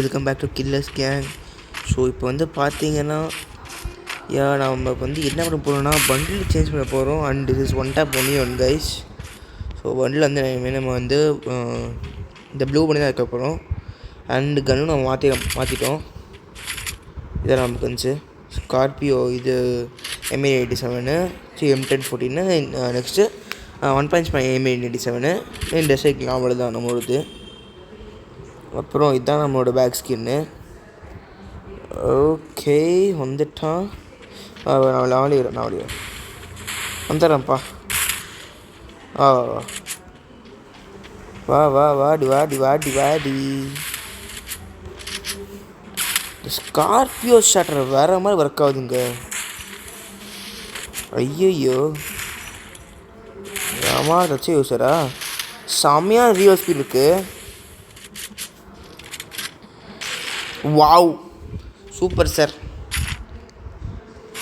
Welcome back to killers gang. So இப்போ வந்து பார்த்தீங்கன்னா நம்ம வந்து என்ன பண்ண போகிறோம்னா பண்டில் சேஞ்ச் பண்ண போகிறோம். And this is one tape only one guys. So bundle வந்து நம்ம வந்து இந்த ப்ளூ பண்ணி தான் இருக்க போகிறோம். அண்டு கன்னும் நம்ம மாற்றிட்டோம். இதெல்லாம் நமக்கு வந்துச்சு ஸ்கார்பியோ, இது M87, M1014, நெக்ஸ்ட்டு 1.5 M87 இந்த சைக்கிள் அவ்வளோதான் நம்மளோடது. அப்புறம் இதுதான் நம்மளோட பேக் ஸ்கின்னு. ஓகே வந்துட்டான். நான் வழிகிறேன் வந்துடுறேன்ப்பா. வாடி ஸ்கார்பியோ ஷட்டர் வேற மாதிரி ஒர்க் ஆகுதுங்க. ஐயோ ஆமா தச்சு யூஸரா செம்மையாக ரீவோ ஸ்பீட் இருக்கு. Wow super sir.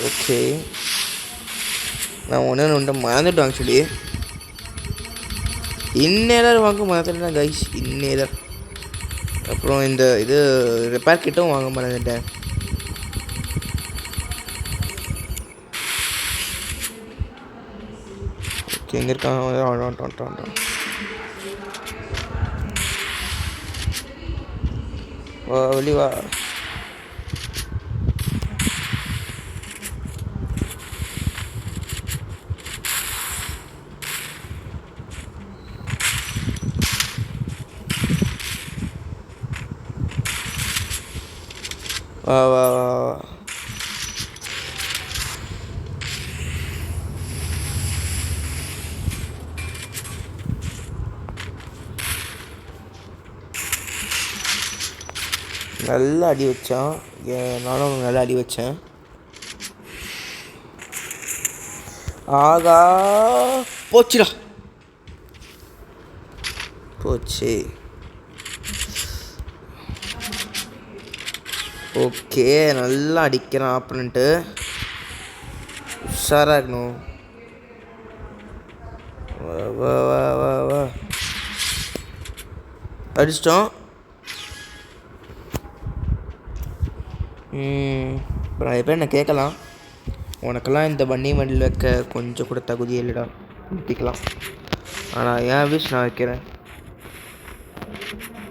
ஓகே நான் ஒன்று மறந்துட்டோம். ஆக்சுவலி இன்னேலர் வாங்க மறந்துட்டேன் கைஸ், இன்னேலர். அப்புறம் இந்த இது ரிப்பேர் கிட்டும் வாங்க மறந்துட்டேன். ஓகே எங்கே இருக்கான்? வெளிவா. வா நல்லா அடி வச்சான். நானும் நல்லா அடி வச்சேன். ஆகா போச்சுடா, போச்சு. ஓகே நல்லா அடிக்கிறான் ஆப்பனண்ட்டு. உஷாராக இருக்கணும். வா அடிச்சிட்டோம். இப்போ நிறைய பேர் என்ன கேட்கலாம், உனக்கெல்லாம் இந்த வண்டி மண்டியில் வைக்க கொஞ்சம் கூட தகுதி இல்லைடா, நிறுத்திக்கலாம். ஆனால் என் விஷ் நான் வைக்கிறேன்.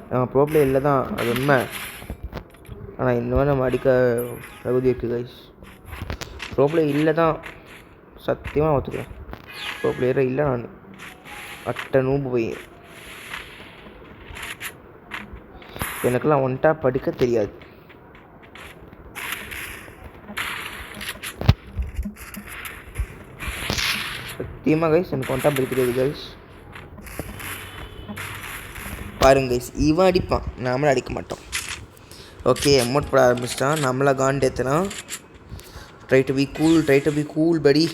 நான் ப்ரோப்ளே இல்லை தான், அது உண்மை. ஆனால் இன்னும் நம்ம அடிக்க தகுதி இருக்குது கைஸ். ப்ரோப்ளே இல்லை தான், சத்தியமாக ஒத்துக்கிறேன். ப்ரோப்ளேயரே இல்லை, நான் அட்டை நூம்பு போய் எனக்கெல்லாம் ஒன் டாப் படிக்க தெரியாது. சத்தியமாக கைஸ் எனக்கு ஒன் டாப் படிக்க தெரியாது கைஸ். பாருங்க கைஸ், இவன் அடிப்பான், நாமளும் அடிக்க மாட்டோம். ஓகே அமௌண்ட் போட ஆரம்பிச்சிட்டான். நம்மளை காண்ட் ஏற்றுனா. ட்ரை டு பி கூல் படி.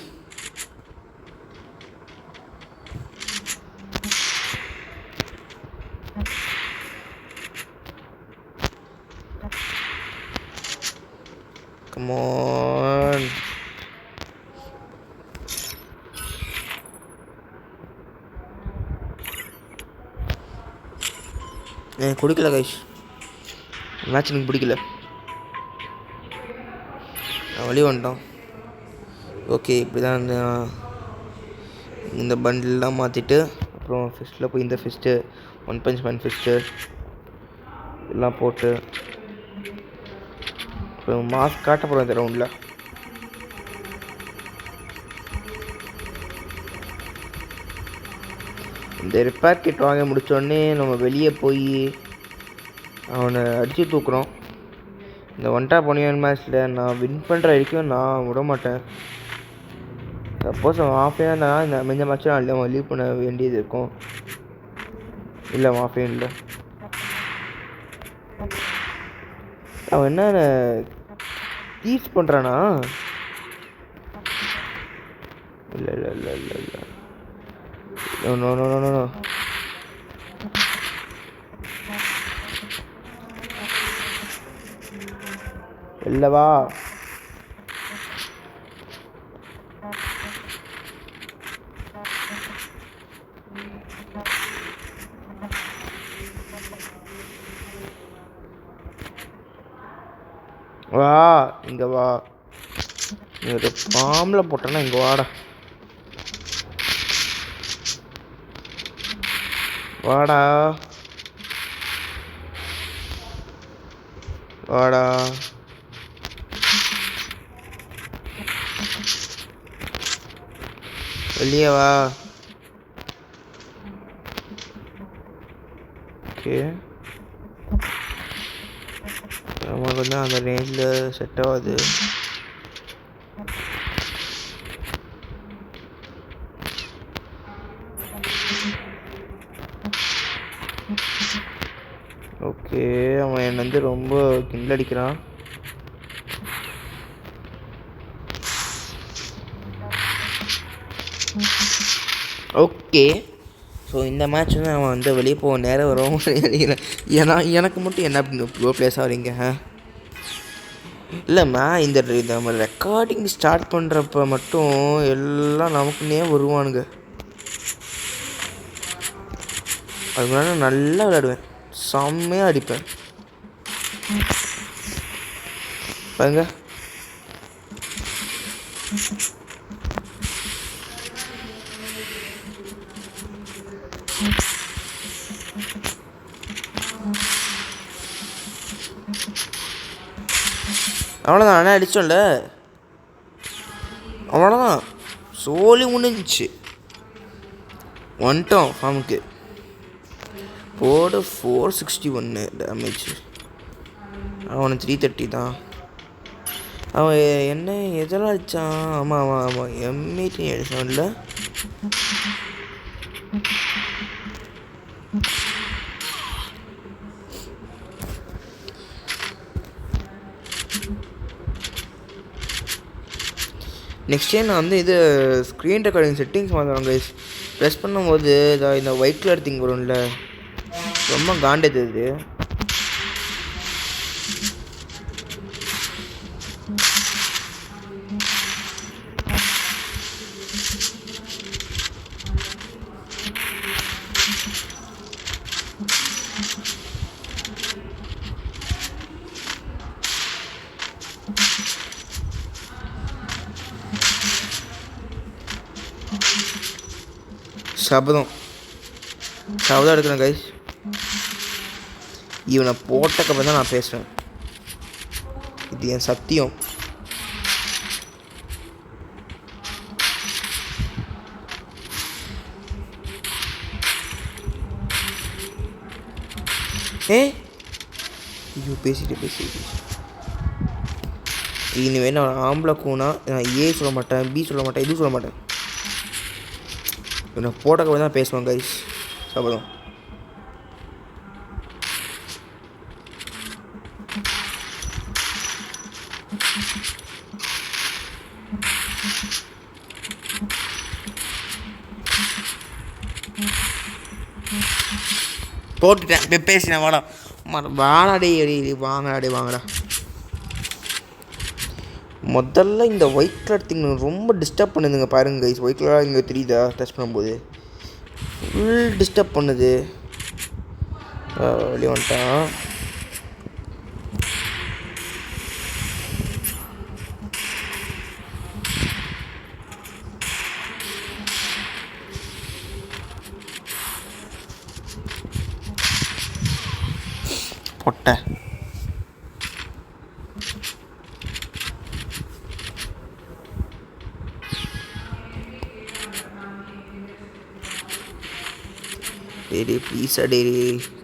Come on. எனக்கு பிடிக்கல கைஸ், மேட்ச் எனக்கு பிடிக்கல. வழி வந்துட்டோம். ஓகே இப்படி தான் இந்த பண்டில்லாம் மாற்றிட்டு அப்புறம் ஃபிஸ்ட்டில் போய் இந்த ஃபிஸ்ட்டு 1.5 ஃபிஸ்ட்டு எல்லாம் போட்டு அப்புறம் மாஸ்க் காட்ட போகிறோம் இந்த ரவுண்டில். இந்த ரிப்பேர் கிட் வாங்க முடித்தோடனே நம்ம வெளியே போய் அவனை அடித்து தூக்குறோம். இந்த ஒன் டாப் ஒன் மேட்ச்சில் நான் வின் பண்ணுற வரைக்கும் நான் விட மாட்டேன். சப்போஸ் அவன் ஆஃபே இருந்தானா இந்த மெஞ்ச மேட்ச்சும் இல்லை, அவன் லீவ் பண்ண வேண்டியது இருக்கும். இல்லை அவன் ஆஃபே இல்லை. அவன் என்ன டீச் பண்ணுறானா? இல்லை நோ. இல்லவா வா இங்கே வா. நீ ஒரு பாம்பில் போட்டேன்னா இங்கே வாடா. வாடா வாடா. வெளியே வா. ஓகே நமக்கு வந்து அந்த ரேஞ்சில் செட் ஆகாது. ஓகே அவன் என்னை வந்து ரொம்ப கிண்டடிக்கிறான். ஓகே ஸோ இந்த மேட்ச் வந்து அவன் வந்து வெளியே போக நேரம் வரும் நினைக்கிறேன். ஏன்னா எனக்கு மட்டும் என்ன அப்படின்னு ப்ரோ பிளேஸ் ஆகிறீங்க? இல்லைம்மா இந்த நம்ம ரெக்கார்டிங் ஸ்டார்ட் பண்ணுறப்ப மட்டும் எல்லாம் நமக்குன்னே வருவானுங்க. அது முன்னாடி நல்லா விளையாடுவேன், செம்மையாக அடிப்பேன் பாருங்க. அவ்வளோதான், ஆனால் அடித்தோம்ல, அவ்வளோதான், சோலி முடிஞ்சிச்சு, வந்துட்டோம் ஃபார்முக்கு. போடு 461 டேமேஜ், அவனுக்கு 330 தான். அவன் என்ன எதெல்லாம் அடித்தான்? ஆமாம் ஆமாம் ஆமாம் M18 அடித்தான்ல. நெக்ஸ்ட் டைம் நான் வந்து இது ஸ்க்ரீன் ரெக்கார்டிங் செட்டிங்ஸ் மாற்றுவாங்க கைஸ். ப்ரெஸ் பண்ணும்போது இந்த ஒயிட் கலர் திங் வரும்ல, ரொம்ப காண்டது இது. சபதம் எடுக்கிறேன் கைஸ். இவனை போட்டக்கப்புறம் தான் நான் பேசுகிறேன், இது என் சத்தியம். ஐயோ பேசிட்டு இனிமேல் நான் ஆம்பளை கூனா நான் ஏ சொல்ல மாட்டேன், பி சொல்ல மாட்டேன், எதுவும் சொல்ல மாட்டேன். இவனை போட்டக்கப்புறம் தான் பேசுவேன் கைஸ், சபதம். போட்டுட்டேன், பேசினேன். வாடாடே வாங்கடா. முதல்ல இந்த ஒயிட் கலர் திங் ரொம்ப டிஸ்டர்ப் பண்ணுதுங்க பாருங்க கைஸ். ஒயிட் கலராக இங்கே தெரியுதா டச் பண்ணும்போது ஃபுல் டிஸ்டர்ப் பண்ணுது. வெளியே வந்துட்டான். பொட்டை டே ப்ளீஸா டே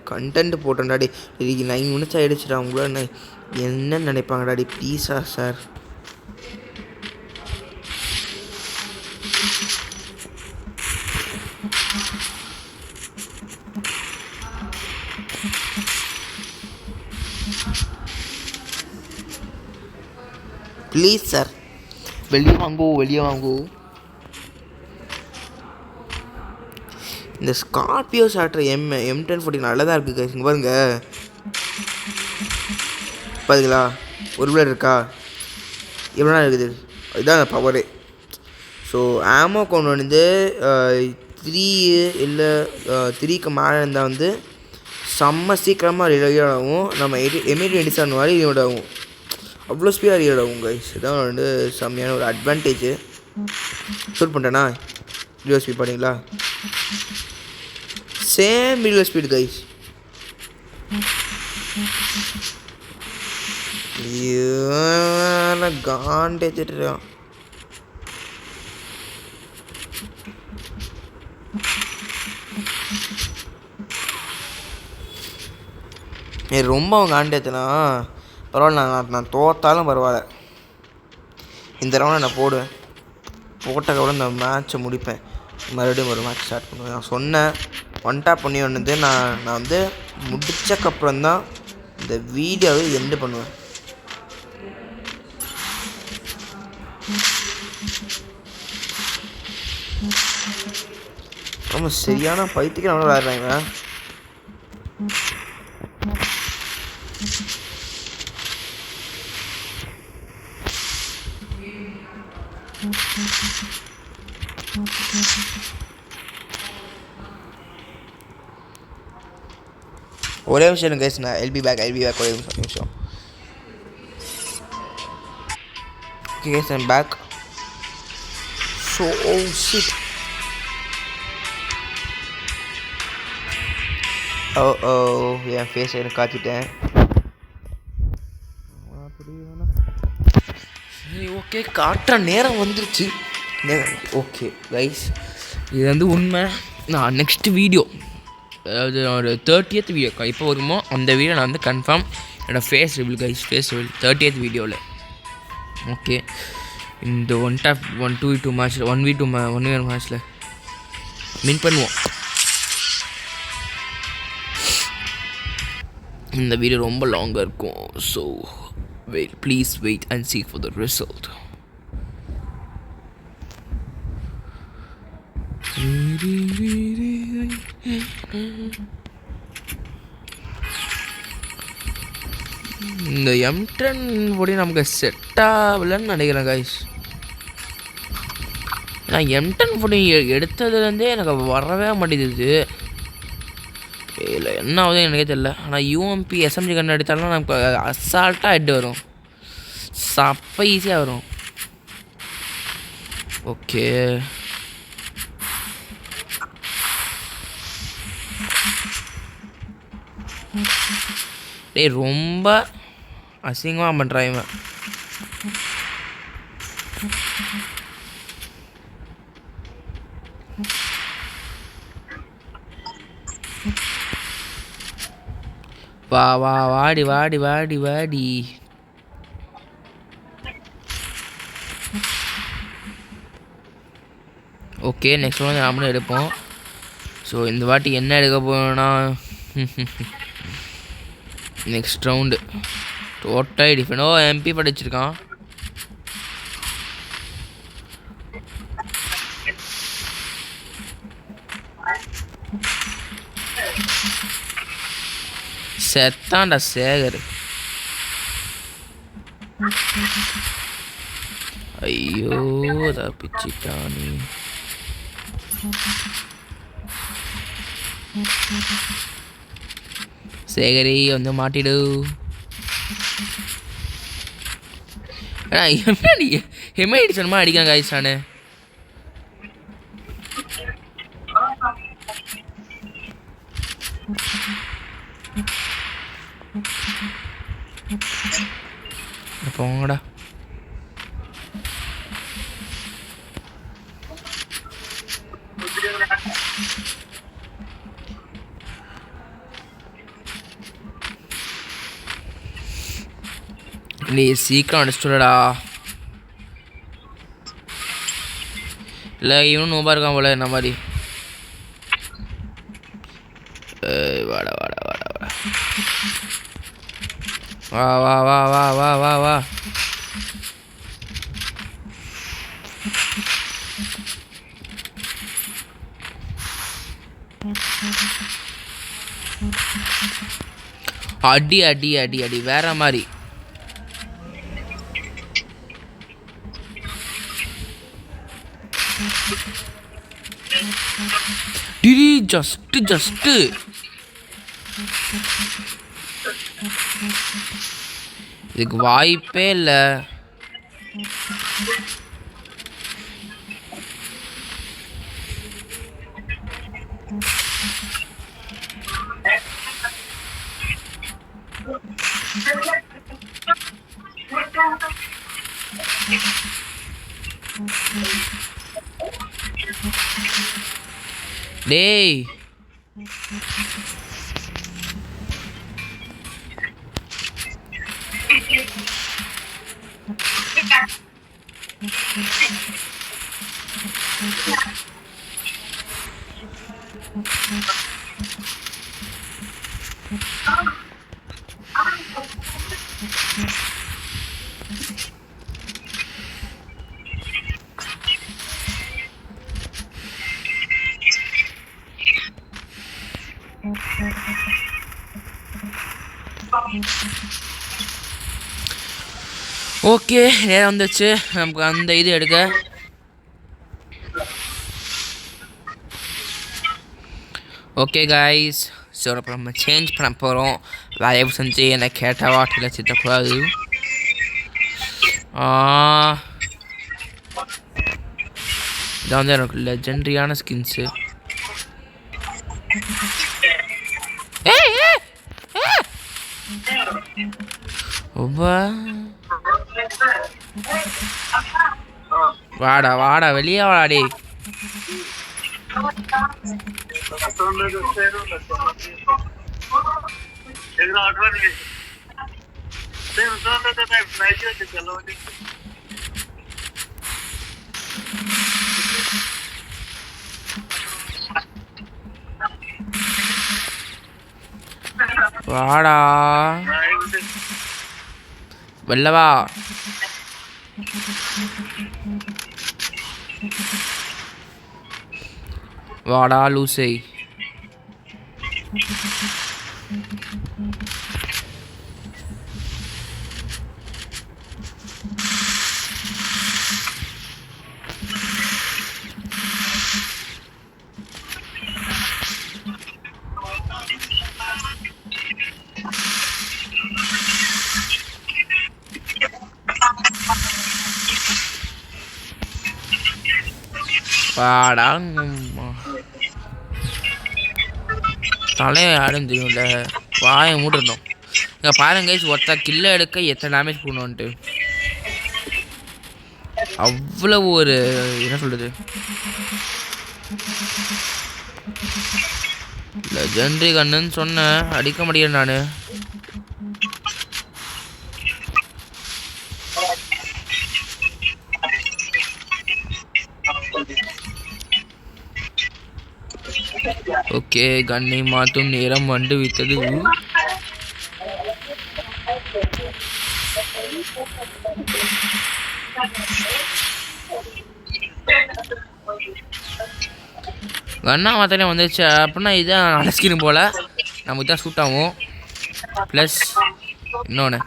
கண்டென்ட் போட்டேன்டா டே. 9 மினிட்ஸ் ஆகிடுச்சுடா. உங்கள என்ன நினைப்பாங்கடா டே, ப்ளீஸா சார். ப்ளீஸ் சார், வெளியே வாங்கோ. இந்த ஸ்கார்பியோ சாட்ரு M1040 நல்லா தான் இருக்குது கைஸ். இங்கே பாருங்க, பாருங்களா ஒரு பிளேட் இருக்கா, எவ்வளோ நாள் இருக்குது, இதுதான் பவரு. ஸோ ஆமோ கொண்டு வந்து 3 இல்லை 3க்கு மேலே இருந்தால் வந்து செம்ம சீக்கிரமாக ரிலோட் ஆகும். நம்ம M18 மாதிரி ரிலோட் ஆகும். அவ்வளோ ஸ்பீடாக ரீலோட் ஆகும் கைஸ். இதான் வந்து செம்மையான ஒரு அட்வான்டேஜ். ஷூட் பண்ணிட்டேன்னா ரீலோட் ஸ்பீட் பார்த்தீங்களா, சேம் ரீலோட் ஸ்பீடு கைஸ். காண்டே திட்டுறான். ரொம்ப அவங்க ஆண்டேத்துனா பரவாயில்ல, நான் தோத்தாலும் பரவாயில்ல, இந்த ரவுண்டை நான் போடுவேன். போட்டக்கப்புறம் இந்த மேட்ச்சை முடிப்பேன். மறுபடியும் ஒரு மேட்ச் ஸ்டார்ட் பண்ணுவேன். நான் சொன்னேன் ஒன் டாப் பண்ணி ஒன்று நான் வந்து முடித்தக்கப்புறம் தான் இந்த வீடியோவை எண்டு பண்ணுவேன். ரொம்ப சரியான பைத்தியக்கு நம்ம விளையாடுறாங்க. ஒரே விஷயம் கைஸ், நான் எல்பி பேக் ஒரே நிமிஷம். Okay guys, I'm back. So shit, என் ஃபேஸ் எனக்கு காத்திட்டேன். சரி ஓகே, காட்டுற நேரம் வந்துருச்சு. ஓகே கைஸ், இது வந்து உண்மை. நான் நெக்ஸ்ட் வீடியோ, அதாவது ஒரு 30th வீடியோ இப்போ வருமோ அந்த வீடியோ நான் வந்து கன்ஃபார்ம் என்னோடய face reveal guys, face reveal 30th வீடியோவில். ஓகே, இந்த 1v2 மேட்ச்சில் 1v2 மேட்ச்சில் வின் பண்ணுவோம். இந்த வீடியோ ரொம்ப லாங்காக இருக்கும். So please wait and see for the result. இந்த M10 பொடி நமக்கு செட் ஆகலன்னு நினைக்கிறேன் கைஸ். நான் M10 பொடி எடுத்ததுலேருந்தே எனக்கு வரவே மாட்டேங்குது. இல்லை என்ன ஆகுது எனக்கே தெரியல. ஆனால் UMP SMG கன்று எடுத்தாலும் நமக்கு அசால்ட்டாக ஹெட் வரும், சப்ப ஈஸியாக வரும். ஓகே, டேய் ரொம்ப அசிங்கமாக பண்ணுறான் இவன். வா வா வாடி வாடி வாடி வாடி. ஓகே, நெக்ஸ்ட் வந்து நாமளும் எடுப்போம். ஸோ இந்த வாட்டி என்ன எடுக்க போனா, next round total different. MP படிச்சிருக்கான். செத்தான்டா சேகர். ஐயோ தப்பிச்சிட்டானே. சேகரி வந்து மாட்டிடு. ஹெமைட் சொன்னமா அடிக்காங்க கைஸ். நானு போங்கடா. நீ சீக்கிரம் அடிச்சுடா. இல்லை இவனும் நோபா இருக்கான் போல என்ன மாதிரி. வாடா வாடா வாடா வாடா, வா வா வா வா வா வா வா. அடி அடி அடி அடி வேற மாதிரி. டிடி ஜஸ்ட் இதுக்கு வாய்ப்பே இல்லை. டேய் ஓகே, நேரம் வந்துச்சு நமக்கு அந்த இது எடுக்க. ஓகே காய்ஸ், ஸோ அப்புறம் நம்ம சேஞ்ச் பண்ண போகிறோம். தயவு செஞ்சு என்னை கேட்ட வாட்டில் சித்தக்கூடாது. இதான் வந்து எனக்கு லெஜெண்டரியான ஸ்கின்ஸு. வாடா வாடா வெளியே வாடாடி. வாடா வெள்ளவா. வாடா லூசை. வாடா தலையை அடைஞ்சிடும்ல, வாயை மூடணும். இங்கே பாருங்க கைஸ், ஒருத்தா கில்ல எடுக்க எத்தனை டேமேஜ் பண்ணுவோன்ட்டு. அவ்வளோ ஒரு என்ன சொல்கிறது, லெஜெண்டரி கன்னுன்னு சொன்னேன், அடிக்க முடியல நான். ஓகே, கண்ணை மாற்றும் நேரம் வந்து விட்டது. கண்ணா மாத்திரே வந்துருச்சு அப்படின்னா இதுதான் நல்ல ஸ்கின் போல், நமக்கு தான் சூட் ஆகும். ப்ளஸ் இன்னொன்று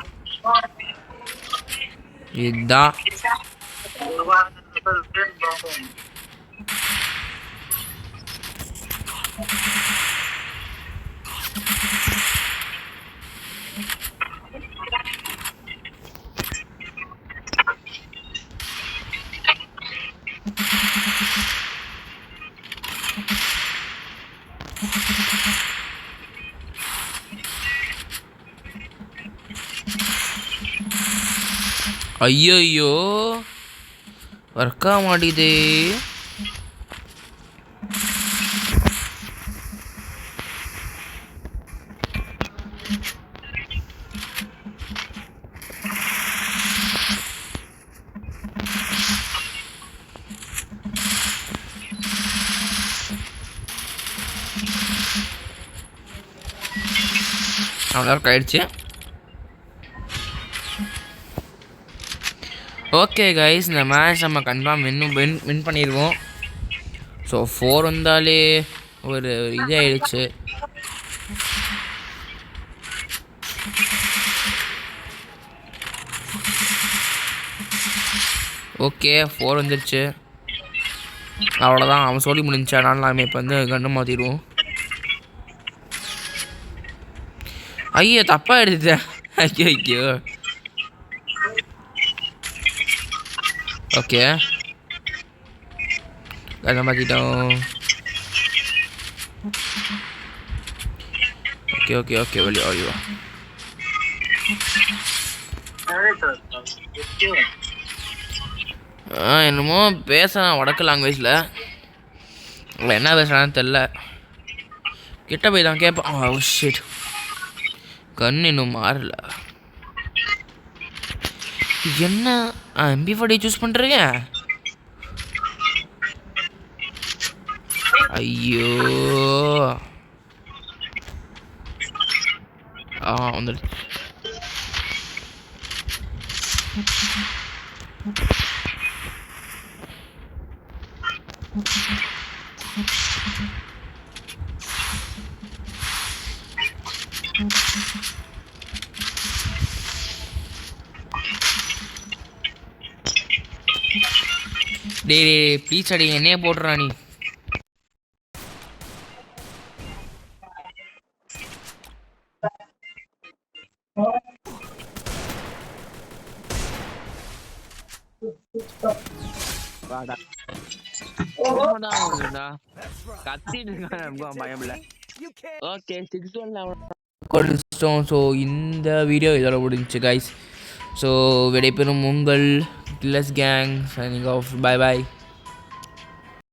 இதுதான் ஐயோ ஒர்க் ஆக மாட்டேங்குது. அவ்வளோ ஆயிடுச்சு. ஓகே கைஸ், இந்த மேட்ச் நம்ம கன்ஃபார்ம் வின் பண்ணிடுவோம். ஸோ 4 வந்தாலே ஒரு இதாகிடுச்சு. ஓகே 4 வந்துடுச்சு, அவ்வளோதான். அவன் சொல்லி முடிஞ்சா, அதனால நம்ம இப்போ வந்து கண்ணு மாற்றிடுவோம். ஐயோ தப்பாக எடுத்துட்டேன். ஐயோ ஓகே அதை மாற்றிட்டோம். ஓகே ஓகே ஓகே வெளியே ஐயோ என்னமோ பேசுகிறேன் வடக்கு லாங்குவேஜில். இல்லை என்ன பேசுகிறான்னு தெரில. கிட்ட போய் தான் கேட்பேன். ஓ ஷிட், கண் இன்னும் மாறல. என்ன MP40 சூஸ் பண்ணுறீங்க? ஐயோ வந்துடுச்சு. டேய் ப்ளீஸ் அடி, என்னையே போட்டுறா நீ. ஸோ இந்த வீடியோ இதோட முடிஞ்சிச்சு கைஸ். ஸோ விடைபெறும் உங்கள் killers gang signing off. Bye பாய்.